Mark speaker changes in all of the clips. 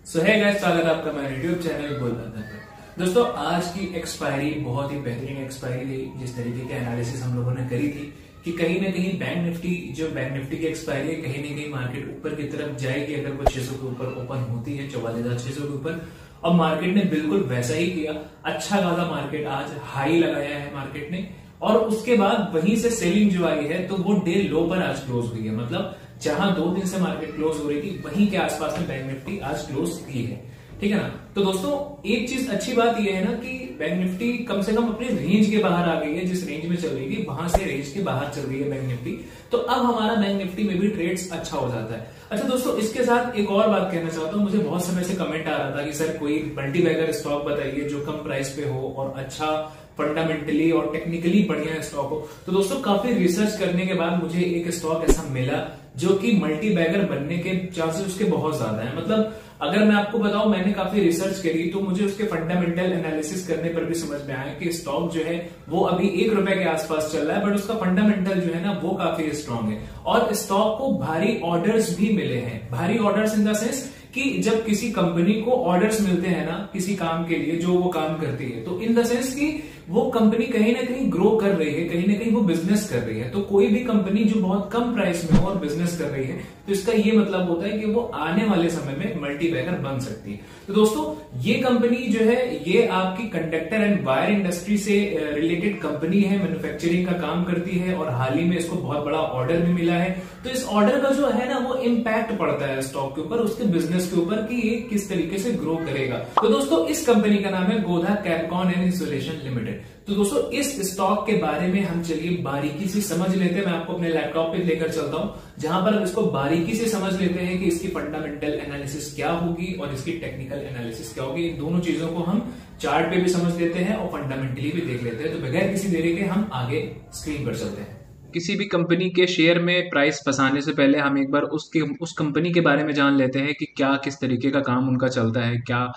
Speaker 1: सो है गाइस, स्वागत है आपका मेरे यूट्यूब चैनल बोलबाला पर। दोस्तों, आज की एक्सपायरी बहुत ही बेहतरीन एक्सपायरी थी। जिस तरीके के एनालिसिस हम लोगों ने करी थी कि कहीं ना कहीं बैंक निफ्टी की एक्सपायरी है, कहीं ना कहीं मार्केट ऊपर की तरफ जाएगी अगर वो 600 के ऊपर ओपन होती है, 44,600 के ऊपर। और मार्केट ने बिल्कुल वैसा ही किया। अच्छा खासा मार्केट आज हाई लगाया है मार्केट ने, और उसके बाद वहीं से सेलिंग जो आई है तो वो डे लो पर आज क्लोज हुई है। मतलब जहां 2 दिन से मार्केट क्लोज हो रही थी वहीं के आसपास में बैंक निफ्टी आज क्लोज की है। ठीक है ना। तो दोस्तों, एक चीज अच्छी बात यह है ना कि बैंक निफ्टी कम से कम अपने रेंज के बाहर आ गई है। जिस रेंज में चल रही थी वहां से रेंज के बाहर चल रही है बैंक निफ्टी। तो अब हमारा बैंक निफ्टी में भी ट्रेड्स अच्छा हो जाता है। अच्छा दोस्तों, इसके साथ एक और बात कहना चाहता हूं। मुझे बहुत समय से कमेंट आ रहा था कि सर कोई मल्टीबैगर स्टॉक बताइए जो कम प्राइस पे हो और अच्छा फंडामेंटली और टेक्निकली बढ़िया स्टॉक हो। तो दोस्तों, काफी रिसर्च करने के बाद मुझे एक स्टॉक ऐसा मिला जो कि मल्टी बैगर बनने के चांसेस उसके बहुत ज्यादा है। मतलब अगर मैं आपको बताऊं, मैंने काफी रिसर्च करी तो मुझे उसके फंडामेंटल एनालिसिस करने पर भी समझ में आया कि स्टॉक जो है वो अभी ₹1 के आसपास चल रहा है, बट उसका फंडामेंटल जो है ना वो काफी स्ट्रांग है। और स्टॉक को भारी ऑर्डर्स भी मिले हैं। भारी ऑर्डर्स इन द सेंस कि जब किसी कंपनी को ऑर्डर्स मिलते हैं ना किसी काम के लिए जो वो काम करती है, तो इन द सेंस कि वो कंपनी कहीं ना कहीं ग्रो कर रही है, कहीं ना कहीं वो बिजनेस कर रही है। तो कोई भी कंपनी जो बहुत कम प्राइस में हो और बिजनेस कर रही है तो इसका ये मतलब होता है कि वो आने वाले समय में मल्टी बैगर बन सकती है। तो दोस्तों, ये कंपनी जो है ये आपकी कंडक्टर एंड वायर इंडस्ट्री से रिलेटेड कंपनी है, मैन्युफैक्चरिंग का काम करती है और हाल ही में इसको बहुत बड़ा ऑर्डर भी मिला है। तो इस ऑर्डर का जो है ना वो इम्पैक्ट पड़ता है स्टॉक के ऊपर, उसके बिजनेस के ऊपर कि ये किस तरीके से ग्रो करेगा। तो दोस्तों, इस कंपनी का नाम है Godha Capcon and insulation limited. तो दोस्तों, इस स्टॉक के बारे में हम चलिए बारीकी से समझ लेते हैं। मैं आपको अपने लैपटॉप पे लेकर चलता हूं जहां पर हम इसको बारीकी से समझ लेते हैं कि इसकी फंडामेंटल एनालिसिस क्या होगी और इसकी टेक्निकल एनालिसिस क्या होगी। इन दोनों चीजों को हम चार्ट पे भी समझ लेते हैं और फंडामेंटली भी देख लेते हैं। तो बगैर किसी देरी के हम आगे स्क्रीन पर चलते हैं। किसी भी कंपनी के शेयर में प्राइस फंसाने से पहले हम एक बार उस कंपनी के बारे में जान लेते हैं कि क्या किस तरीके का काम उनका चलता है, क्या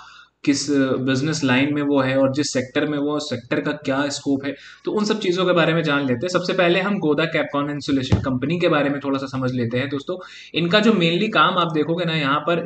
Speaker 1: किस बिजनेस लाइन में वो है और जिस सेक्टर में वो सेक्टर का क्या स्कोप है। तो उन सब चीज़ों के बारे में जान लेते हैं। सबसे पहले हम गोदा कैपकॉन इंसुलेशन कंपनी के बारे में थोड़ा सा समझ लेते हैं। दोस्तों, इनका जो मेनली काम आप देखोगे ना, यहाँ पर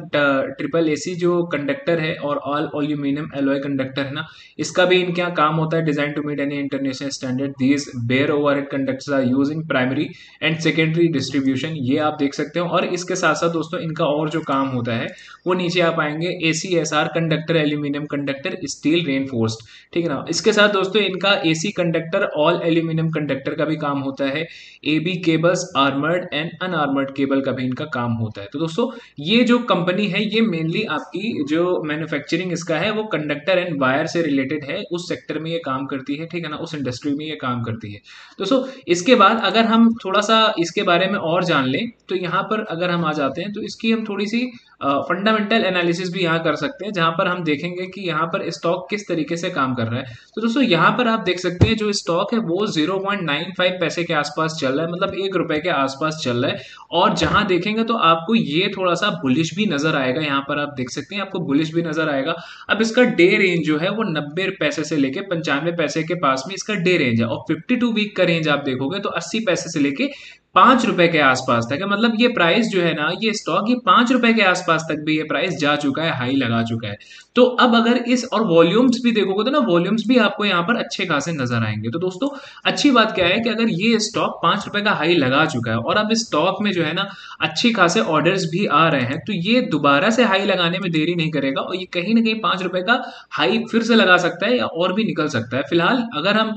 Speaker 1: ट्रिपल एसी जो कंडक्टर है और ऑल एल्यूमिनियम एलॉय कंडक्टर है ना, इसका भी इनके यहाँ काम होता है। Design to meet any international standard, these bare overhead conductors are used in primary and secondary distribution, ये आप देख सकते हो। और इसके साथ साथ दोस्तों इनका और जो काम होता है वो नीचे आप आएंगे, ACSR conductor, aluminium conductor, steel reinforced. ठीक है ना। इसके साथ दोस्तों इनका AC conductor, all aluminium conductor का भी काम होता है। AB cables, armoured and unarmoured cable का भी इनका काम होता है। तो दोस्तों, ये जो कंपनी है ये मेनली आपकी जो मैन्युफैक्चरिंग इसका है वो कंडक्टर एंड वायर से रिलेटेड है, उस सेक्टर में ये काम करती है। ठीक है ना, उस इंडस्ट्री में ये काम करती है। दोस्तों, इसके बाद अगर हम थोड़ा सा इसके बारे में और जान लें तो यहाँ पर अगर हम आ जाते हैं तो इसकी हम थोड़ी सी फंडामेंटल एनालिसिस भी यहाँ कर सकते हैं, जहां पर हम देखेंगे कि यहाँ पर स्टॉक किस तरीके से काम कर रहा है। तो दोस्तों, यहाँ पर आप देख सकते हैं जो स्टॉक है वो 0.95 पैसे के आसपास चल रहा है, मतलब ₹1 के आसपास चल रहा है। और जहां देखेंगे तो आपको ये थोड़ा सा बुलिश भी नजर आएगा। यहाँ पर आप देख सकते हैं आपको बुलिश भी नजर आएगा। अब इसका डे रेंज जो है वो 90 पैसे से लेके 95 पैसे के पास में इसका डे रेंज है, और 52 वीक का रेंज आप देखोगे तो 80 पैसे से लेके ₹5 के आसपास तक है। मतलब ये प्राइस जो है ना, ये स्टॉक ये ₹5 के आसपास तक भी ये प्राइस जा चुका है, हाई लगा चुका है। तो अब अगर इस और वॉल्यूम्स भी देखोगे तो ना, वॉल्यूम्स भी आपको यहाँ पर अच्छे खासे नजर आएंगे। तो दोस्तों, अच्छी बात क्या है कि अगर ये स्टॉक ₹5 का हाई लगा चुका है और अब इस स्टॉक में जो है ना अच्छी खासे ऑर्डर्स भी आ रहे हैं, तो ये दोबारा से हाई लगाने में देरी नहीं करेगा और ये कहीं ना कहीं ₹5 का हाई फिर से लगा सकता है या और भी निकल सकता है। फिलहाल अगर हम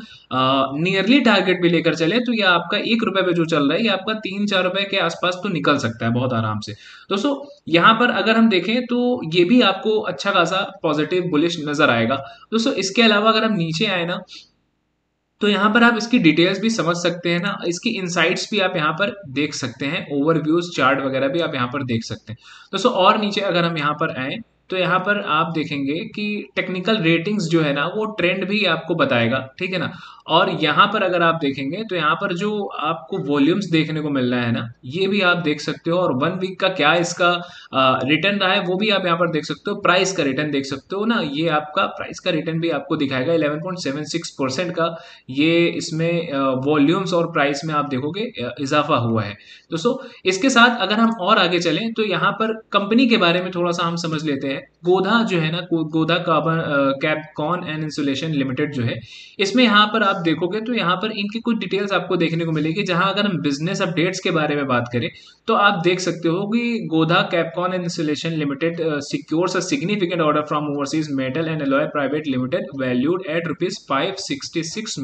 Speaker 1: नियरली टारगेट भी लेकर चले तो ये आपका ₹1 पे जो चल रहा है ये आपका ₹3-4 के आसपास तो निकल सकता है बहुत आराम से। दोस्तों, यहाँ पर अगर हम देखें तो ये भी आपको अच्छा खासा पॉजिटिव बुलिश नजर आएगा। दोस्तों, इसके अलावा अगर हम नीचे आए ना तो यहाँ पर आप इसकी डिटेल्स भी समझ सकते हैं ना, इसकी इनसाइट्स भी आप यहाँ पर देख सकते हैं, ओवरव्यूज चार्ट वगैरह भी आप यहाँ पर देख सकते हैं। दोस्तों, और नीचे अगर हम यहाँ पर आए तो यहाँ पर आप देखेंगे कि टेक्निकल रेटिंग्स जो है ना वो ट्रेंड भी आपको बताएगा। ठीक है ना। और यहाँ पर अगर आप देखेंगे तो यहाँ पर जो आपको वॉल्यूम्स देखने को मिल रहा है ना, ये भी आप देख सकते हो, और 1 वीक का क्या इसका रिटर्न रहा है वो भी आप यहाँ पर देख सकते हो। प्राइस का रिटर्न देख सकते हो ना, ये आपका प्राइस का रिटर्न भी आपको दिखाएगा 11.76% का। ये इसमें वॉल्यूम्स और प्राइस में आप देखोगे इजाफा हुआ है दोस्तों। इसके साथ अगर हम और आगे चलें तो यहाँ पर कंपनी के बारे में थोड़ा सा हम समझ लेते हैं। गोधा जो है ना, Godha carbon Capcon and insulation limited जो है, इसमें यहाँ पर आप देखोगे तो यहाँ पर इनकी कुछ डिटेल्स आपको देखने को मिलेगी। जहां अगर हम बिजनेस अपडेट्स के बारे में बात करें तो आप देख सकते हो कि Godha Capcon and insulation limited secures a significant order from overseas metal and alloy private limited valued at ₹566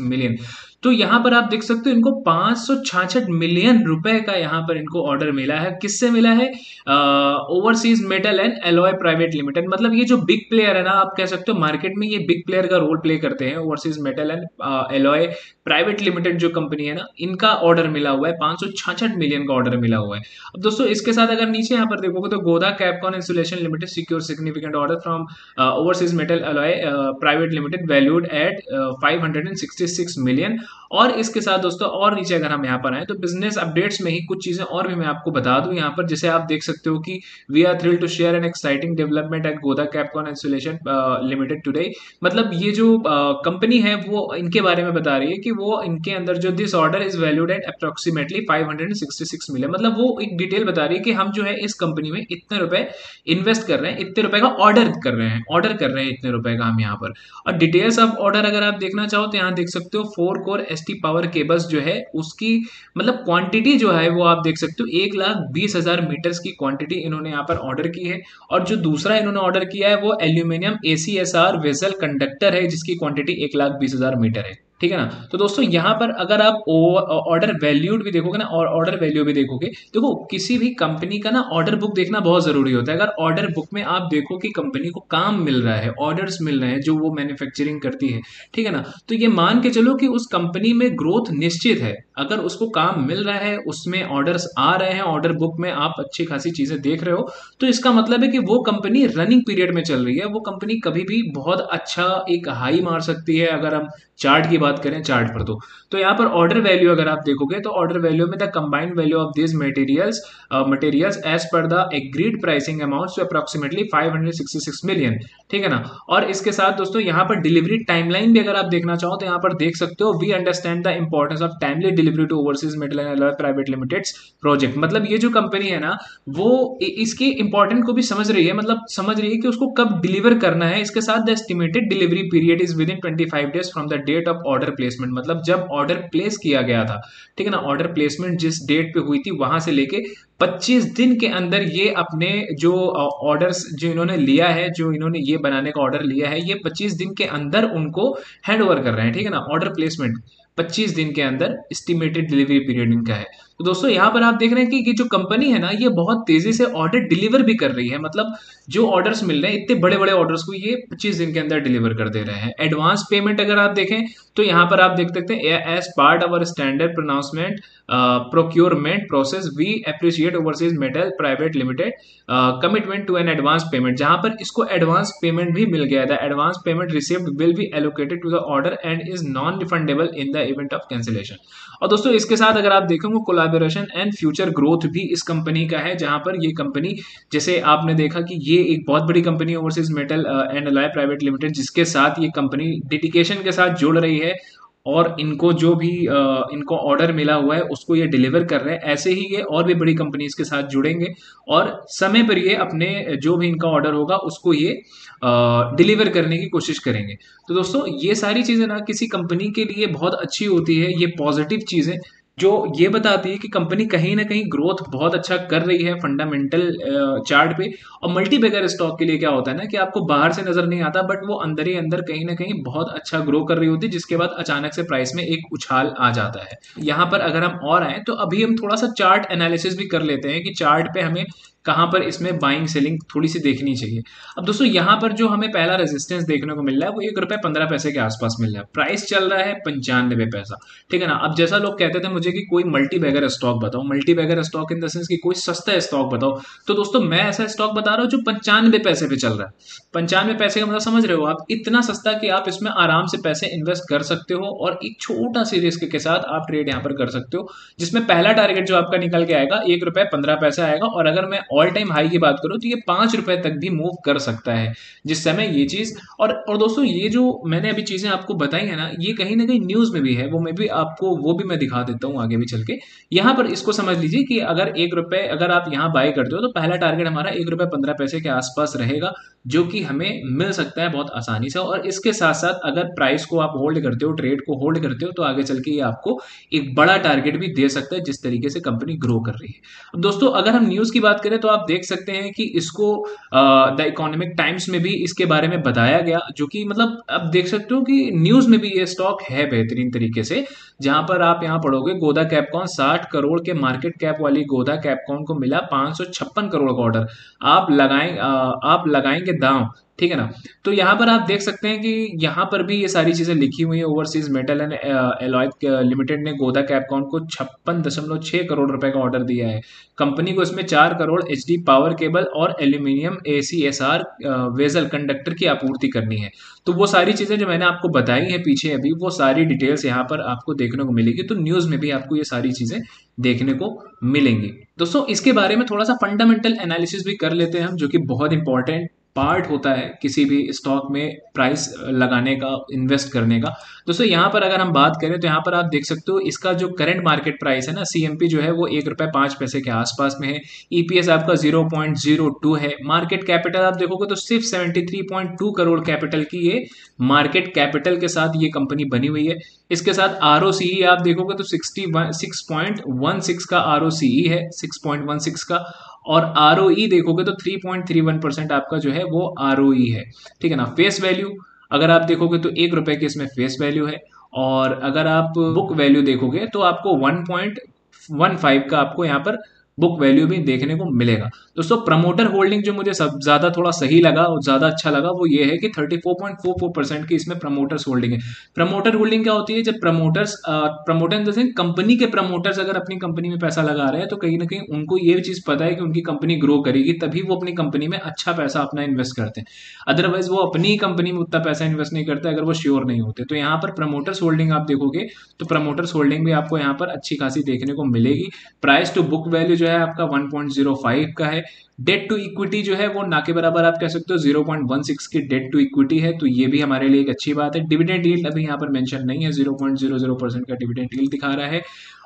Speaker 1: million. तो यहाँ पर आप देख सकते हो इनको 566 मिलियन रुपए का यहाँ पर इनको ऑर्डर मिला है। किससे मिला है? Overseas metal and alloy private limited. मतलब ये जो बिग प्लेयर है ना, आप कह सकते हो मार्केट में ये बिग प्लेयर का रोल प्ले करते हैं। Overseas metal and alloy private limited जो कंपनी है ना, इनका ऑर्डर मिला हुआ है, 566 मिलियन का ऑर्डर मिला हुआ है। अब दोस्तों इसके साथ अगर नीचे यहाँ पर देखोगे तो Godha Capcon insulation limited secure significant order from overseas metal alloy private limited valued at 566 million. और इसके साथ दोस्तों और नीचे अगर हम यहाँ पर आए तो बिजनेस अपडेट्स में ही कुछ चीजें और भी मैं आपको बता दूं यहाँ पर। जैसे आप देख सकते हो कि we are thrilled to share an exciting development at Godha Capcon insulation limited today. मतलब ये जो कंपनी है वो इनके बारे में बता रही है कि वो इनके अंदर जो this order is valued at approximately 566 million. मतलब वो एक डिटेल बता रही है कि हम जो है इस कंपनी में इतने रुपए इन्वेस्ट कर रहे हैं, इतने रुपए का ऑर्डर कर रहे हैं इतने रुपए का हम यहाँ पर। और डिटेल्स ऑफ ऑर्डर अगर आप देखना चाहो तो यहाँ देख सकते हो 4 कोर एसटी पावर केबल्स जो है उसकी मतलब क्वांटिटी जो है वो आप देख सकते हो 1,20,000 मीटर्स की क्वांटिटी इन्होंने यहाँ पर ऑर्डर की है। और जो दूसरा इन्होंने ऑर्डर किया है वो एल्यूमिनियम ACSR वेसल कंडक्टर है जिसकी क्वांटिटी 1,20,000 मीटर है। ठीक है ना। तो दोस्तों यहाँ पर अगर आप ऑर्डर वैल्यूड भी देखोगे ना और ऑर्डर वैल्यू भी देखोगे, देखो किसी भी कंपनी का ना ऑर्डर बुक देखना बहुत जरूरी होता है। अगर ऑर्डर बुक में आप देखो कि कंपनी को काम मिल रहा है, ऑर्डर्स मिल रहे हैं जो वो मैन्युफैक्चरिंग करती है, ठीक है ना, तो ये मान के चलो कि उस कंपनी में ग्रोथ निश्चित है। अगर उसको काम मिल रहा है, उसमें ऑर्डर्स आ रहे हैं, ऑर्डर बुक में आप अच्छी खासी चीजें देख रहे हो, तो इसका मतलब है कि वो कंपनी रनिंग पीरियड में चल रही है। वो कंपनी कभी भी बहुत अच्छा एक हाई मार सकती है अगर हम चार्ट की बात करें, चार्ट पर तो यहाँ पर ऑर्डर वैल्यू अगर आप देखोगे तो ऑर्डर वैल्यू में the combined value of this materials as per the agreed pricing amounts to approximately 566 million. ठीक है ना। और इसके साथ दोस्तों यहाँ पर डिलीवरी टाइमलाइन भी अगर आप देखना चाहो तो यहाँ पर देख सकते हो we understand the importance of timely delivery to overseas metal and alloy private limited project. मतलब ये जो कंपनी है ना वो इसके इंपॉर्टेंट को भी समझ रही है, मतलब समझ रही है कि उसको कब डिलीवर करना है। इसके साथ the estimated delivery period is within 25 days from the date of order placement. मतलब जब ऑर्डर प्लेस किया गया था, ठीक है ना, ऑर्डर प्लेसमेंट जिस डेट पे हुई थी वहां से लेके 25 दिन के अंदर ये अपने जो ऑर्डर्स जो इन्होंने लिया है, जो इन्होंने ये बनाने का ऑर्डर लिया है, ये 25 दिन के अंदर उनको हैंड ओवर कर रहे हैं। ठीक है ना। ऑर्डर प्लेसमेंट 25 दिन के अंदर एस्टिमेटेड डिलीवरी पीरियड इनका है। तो दोस्तों यहाँ पर आप देख रहे हैं कि जो कंपनी है ना ये बहुत तेजी से ऑर्डर डिलीवर भी कर रही है। मतलब जो ऑर्डर्स मिल रहे हैं, इतने बड़े बड़े ऑर्डर्स को ये 25 दिन के अंदर डिलीवर कर दे रहे हैं। एडवांस पेमेंट अगर आप देखें तो यहाँ पर आप देख सकते हैं as part of standard pronouncement procurement process we appreciate overseas metal private limited commitment to an advance payment. जहां पर इसको एडवांस पेमेंट भी मिल गया था। Advance payment received will be allocated to the order and is non refundable in the event of cancellation. और दोस्तों इसके साथ अगर आप देखेंगे कोलैबोरेशन एंड फ्यूचर ग्रोथ भी इस कंपनी का है, जहां पर ये कंपनी जैसे आपने देखा कि ये एक बहुत बड़ी company overseas metal and alloy private limited, जिसके साथ ये कंपनी डेडिकेशन के साथ जुड़ रही है और इनको जो भी इनको ऑर्डर मिला हुआ है उसको ये डिलीवर कर रहे हैं। ऐसे ही ये और भी बड़ी कंपनीज के साथ जुड़ेंगे और समय पर ये अपने जो भी इनका ऑर्डर होगा उसको ये डिलीवर करने की कोशिश करेंगे। तो दोस्तों ये सारी चीजें ना किसी कंपनी के लिए बहुत अच्छी होती है। ये पॉजिटिव चीजें जो ये बताती है कि कंपनी कहीं ना कहीं ग्रोथ बहुत अच्छा कर रही है फंडामेंटल चार्ट पे। और मल्टी बैगर स्टॉक के लिए क्या होता है ना कि आपको बाहर से नजर नहीं आता बट वो अंदर ही अंदर कहीं ना कहीं बहुत अच्छा ग्रो कर रही होती है, जिसके बाद अचानक से प्राइस में एक उछाल आ जाता है। यहाँ पर अगर हम और आए तो अभी हम थोड़ा सा चार्ट एनालिसिस भी कर लेते हैं कि चार्ट पे हमें कहाँ पर इसमें बाइंग सेलिंग थोड़ी सी देखनी चाहिए। अब दोस्तों यहाँ पर जो हमें पहला रेजिस्टेंस देखने को मिल रहा है वो 1 रुपये 15 पैसे के आसपास मिल रहा है, प्राइस चल रहा है 95 पैसा। ठीक है ना। अब जैसा लोग कहते थे मुझे कि कोई मल्टी बैगर स्टॉक बताओ, multi bagger stock in the sense कि कोई सस्ता स्टॉक बताओ, तो दोस्तों मैं ऐसा स्टॉक बता रहा हूँ जो 95 पैसे पे चल रहा है। 95 पैसे का मतलब समझ रहे हो आप, इतना सस्ता कि आप इसमें आराम से पैसे इन्वेस्ट कर सकते हो और एक छोटा सी रिस्क के साथ आप ट्रेड यहाँ पर कर सकते हो, जिसमें पहला टारगेट जो आपका निकल के आएगा 1 रुपये 15 पैसे आएगा। और अगर मैं ऑल टाइम हाई की बात करूँ तो ये 5 रुपए तक भी मूव कर सकता है जिस समय ये चीज। और दोस्तों ये जो मैंने अभी चीजें आपको बताई है ना, ये कहीं ना कहीं न्यूज में भी है, वो मैं भी आपको वो भी मैं दिखा देता हूँ आगे भी चल के। यहाँ पर इसको समझ लीजिए कि अगर 1 रुपए अगर आप यहाँ बाय करते हो तो पहला टारगेट हमारा 1 रुपये 15 पैसे के आसपास रहेगा, जो कि हमें मिल सकता है बहुत आसानी से। और इसके साथ साथ अगर प्राइस को आप होल्ड करते हो, ट्रेड को होल्ड करते हो, तो आगे चल के ये आपको एक बड़ा टारगेट भी दे सकता है जिस तरीके से कंपनी ग्रो कर रही है। अब दोस्तों अगर हम न्यूज की बात करें तो आप देख सकते हैं कि इसको द इकोनॉमिक टाइम्स में भी इसके बारे में बताया गया, जो कि मतलब आप देख सकते हो कि न्यूज में भी ये स्टॉक है बेहतरीन तरीके से। जहां पर आप यहाँ पढ़ोगे गोदा कैपकॉन 60 करोड़ के मार्केट कैप वाली गोदा कैपकॉन को मिला 556 करोड़ का ऑर्डर, आप लगाएंगे दांव। ठीक है ना। तो यहाँ पर आप देख सकते हैं कि यहाँ पर भी ये सारी चीजें लिखी हुई है। Overseas metal and alloy limited ने गोदा कैपकॉन को 56.6 करोड़ रुपए का ऑर्डर दिया है। कंपनी को इसमें 4 करोड़ एचडी पावर केबल और एल्यूमिनियम एसीएसआर वेजल कंडक्टर की आपूर्ति करनी है। तो वो सारी चीजें जो मैंने आपको बताई हैं पीछे अभी, वो सारी डिटेल्स यहाँ पर आपको देखने को मिलेगी। तो न्यूज में भी आपको ये सारी चीजें देखने को मिलेंगी। दोस्तों इसके बारे में थोड़ा सा फंडामेंटल एनालिसिस भी कर लेते हैं हम, जो कि बहुत इंपॉर्टेंट पार्ट होता है किसी भी स्टॉक में प्राइस लगाने का, इन्वेस्ट करने का। दोस्तों यहाँ पर अगर हम बात करें तो यहाँ पर आप देख सकते हो इसका जो करंट मार्केट प्राइस है ना, सीएमपी जो है वो 1 रुपये 5 पैसे के आसपास में है। ईपीएस आपका 0.02 है। मार्केट कैपिटल आप देखोगे तो सिर्फ 73.2 करोड़ कैपिटल की ये मार्केट कैपिटल के साथ ये कंपनी बनी हुई है। इसके साथ आरओसीई आप देखोगे तो 6.16 का आरओसीई है, 6.16 का। और आरओई देखोगे तो 3.31% आपका जो है वो आरओई है। ठीक है ना। फेस वैल्यू अगर आप देखोगे तो 1 रुपए की इसमें फेस वैल्यू है। और अगर आप बुक वैल्यू देखोगे तो आपको 1.15 का आपको यहाँ पर बुक वैल्यू भी देखने को मिलेगा। दोस्तों प्रमोटर होल्डिंग जो मुझे सब ज्यादा थोड़ा सही लगा और ज्यादा अच्छा लगा वो ये है कि 34.44% की इसमें प्रमोटर्स होल्डिंग है। प्रमोटर होल्डिंग क्या होती है? जब प्रमोटर जैसे कंपनी के प्रमोटर्स अगर अपनी कंपनी में पैसा लगा रहे हैं तो कहीं ना कहीं उनको ये चीज पता है कि उनकी कंपनी ग्रो करेगी, तभी वो अपनी कंपनी में अच्छा पैसा अपना इन्वेस्ट करते हैं। अदरवाइज वो अपनी कंपनी में उतना पैसा इन्वेस्ट नहीं करते अगर वो श्योर नहीं होते। तो यहाँ पर प्रमोटर्स होल्डिंग आप देखोगे तो प्रमोटर्स होल्डिंग भी आपको यहाँ पर अच्छी खासी देखने को मिलेगी। प्राइस टू बुक वैल्यू जो है आपका 1.05 का है। डेट टू इक्विटी जो है वो ना के बराबर आप कह सकते हो 0.16 की डेट टू इक्विटी है, तो ये भी हमारे लिए एक अच्छी बात है। डिविडेंड यील्ड अभी यहाँ पर मेंशन नहीं है, 0.00% का डिविडेंड यील्ड दिखा रहा है।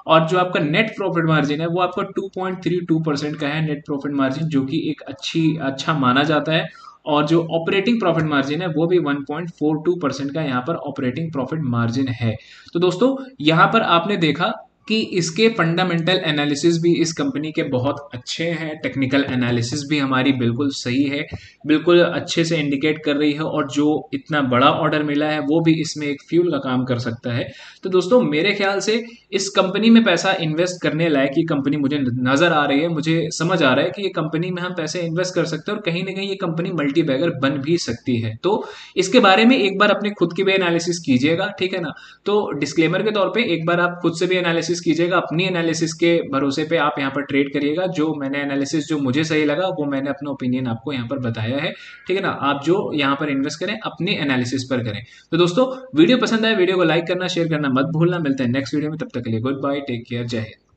Speaker 1: और जो आपका नेट प्रॉफिट मार्जिन है वो आपका 2.32% का है नेट प्रॉफिट मार्जिन, जो कि एक अच्छा माना जाता है। और जो ऑपरेटिंग प्रॉफिट मार्जिन है वो भी 1.42% का यहाँ पर ऑपरेटिंग प्रॉफिट मार्जिन है। तो दोस्तों यहाँ पर आपने देखा कि इसके फंडामेंटल एनालिसिस भी इस कंपनी के बहुत अच्छे हैं, टेक्निकल एनालिसिस भी हमारी बिल्कुल सही है, बिल्कुल अच्छे से इंडिकेट कर रही है। और जो इतना बड़ा ऑर्डर मिला है वो भी इसमें एक फ्यूल का काम कर सकता है। तो दोस्तों मेरे ख्याल से इस कंपनी में पैसा इन्वेस्ट करने लायक ये कंपनी मुझे नजर आ रही है। मुझे समझ आ रहा है कि ये कंपनी में हम पैसे इन्वेस्ट कर सकते हैं और कहीं ना कहीं ये कंपनी मल्टी बैगर बन भी सकती है। तो इसके बारे में एक बार अपने खुद की भी एनालिसिस कीजिएगा, ठीक है ना। तो डिस्क्लेमर के तौर पे एक बार आप खुद से भी एनालिसिस कीजिएगा, अपनी एनालिसिस के भरोसे पे आप यहाँ पर ट्रेड करिएगा। जो मैंने एनालिसिस जो मुझे सही लगा वो मैंने अपना ओपिनियन आपको यहाँ पर बताया है, ठीक है ना। आप जो यहाँ पर इन्वेस्ट करें अपनी एनालिसिस पर करें। तो दोस्तों वीडियो पसंद आए वीडियो को लाइक करना, शेयर करना मत भूलना। मिलते हैं नेक्स्ट वीडियो में, तब तक के लिए गुड बाय, टेक केयर, जय हिंद।